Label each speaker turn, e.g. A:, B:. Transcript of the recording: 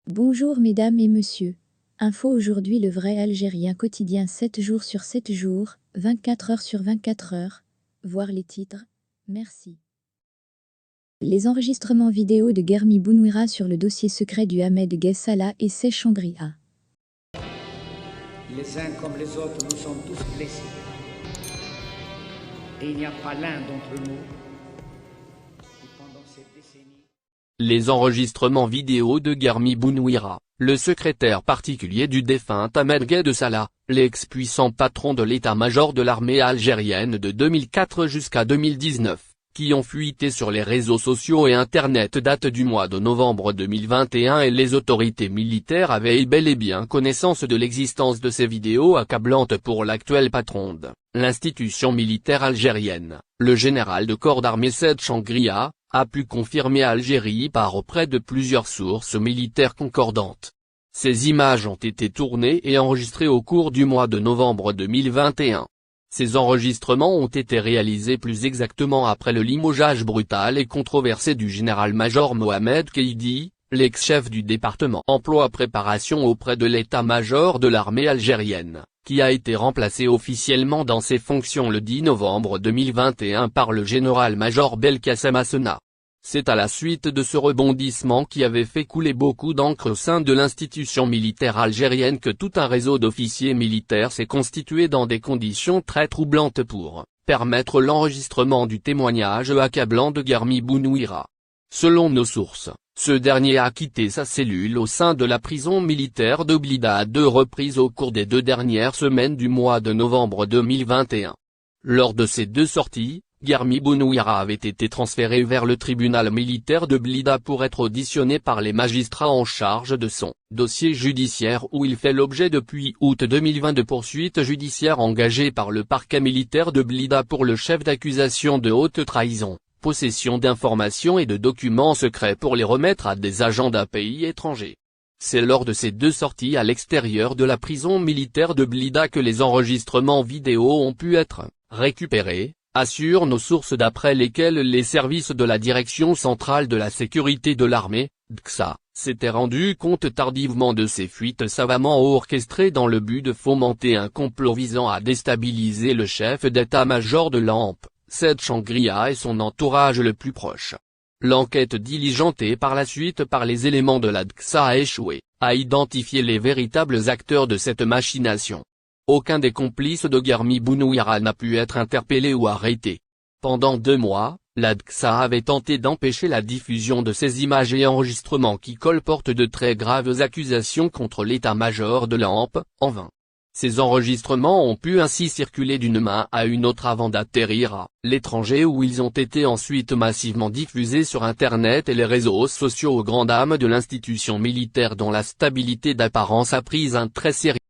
A: Bonjour mesdames et messieurs. Info aujourd'hui le vrai algérien quotidien 7 jours sur 7 jours, 24 heures sur 24 heures. Voir les titres. Merci. Les enregistrements vidéo de Germi Bounouira sur le dossier secret du Ahmed Guessala et ses Changria.
B: Les uns comme les autres, nous sommes tous blessés. Et il n'y a pas l'un d'entre nous qui, pendant cette décennie...
C: Les enregistrements vidéo de Germi Bounouira, le secrétaire particulier du défunt Ahmed Guessala, l'ex-puissant patron de l'état-major de l'armée algérienne de 2004 jusqu'à 2019, qui ont fuité sur les réseaux sociaux et Internet datent du mois de novembre 2021 et les autorités militaires avaient bel et bien connaissance de l'existence de ces vidéos accablantes pour l'actuel patron de l'institution militaire algérienne, le général de corps d'armée Said Changria, a pu confirmer à Algérie par auprès de plusieurs sources militaires concordantes. Ces images ont été tournées et enregistrées au cours du mois de novembre 2021. Ces enregistrements ont été réalisés plus exactement après le limogeage brutal et controversé du général-major Mohamed Keïdi, l'ex-chef du département emploi-préparation auprès de l'état-major de l'armée algérienne, qui a été remplacé officiellement dans ses fonctions le 10 novembre 2021 par le général-major Belkacem Hassena. C'est à la suite de ce rebondissement qui avait fait couler beaucoup d'encre au sein de l'institution militaire algérienne que tout un réseau d'officiers militaires s'est constitué dans des conditions très troublantes pour permettre l'enregistrement du témoignage accablant de Germi Bounouira. Selon nos sources, ce dernier a quitté sa cellule au sein de la prison militaire de Blida à 2 reprises au cours des 2 dernières semaines du mois de novembre 2021. Lors de ces 2 sorties, Germi Bounouira avait été transféré vers le tribunal militaire de Blida pour être auditionné par les magistrats en charge de son dossier judiciaire où il fait l'objet depuis août 2020 de poursuites judiciaires engagées par le parquet militaire de Blida pour le chef d'accusation de haute trahison, possession d'informations et de documents secrets pour les remettre à des agents d'un pays étranger. C'est lors de ces 2 sorties à l'extérieur de la prison militaire de Blida que les enregistrements vidéo ont pu être récupérés, assurent nos sources d'après lesquelles les services de la Direction centrale de la sécurité de l'armée, DCSA, s'étaient rendus compte tardivement de ces fuites savamment orchestrées dans le but de fomenter un complot visant à déstabiliser le chef d'état-major de l'ANP, Said Changria et son entourage le plus proche. L'enquête diligentée par la suite par les éléments de la DCSA a échoué à identifier les véritables acteurs de cette machination. Aucun des complices de Germi Bounouira n'a pu être interpellé ou arrêté. Pendant 2 mois, la DCSA avait tenté d'empêcher la diffusion de ces images et enregistrements qui colportent de très graves accusations contre l'état-major de l'ANP, en vain. Ces enregistrements ont pu ainsi circuler d'une main à une autre avant d'atterrir à l'étranger où ils ont été ensuite massivement diffusés sur Internet et les réseaux sociaux aux grandes dames de l'institution militaire dont la stabilité d'apparence a pris un très sérieux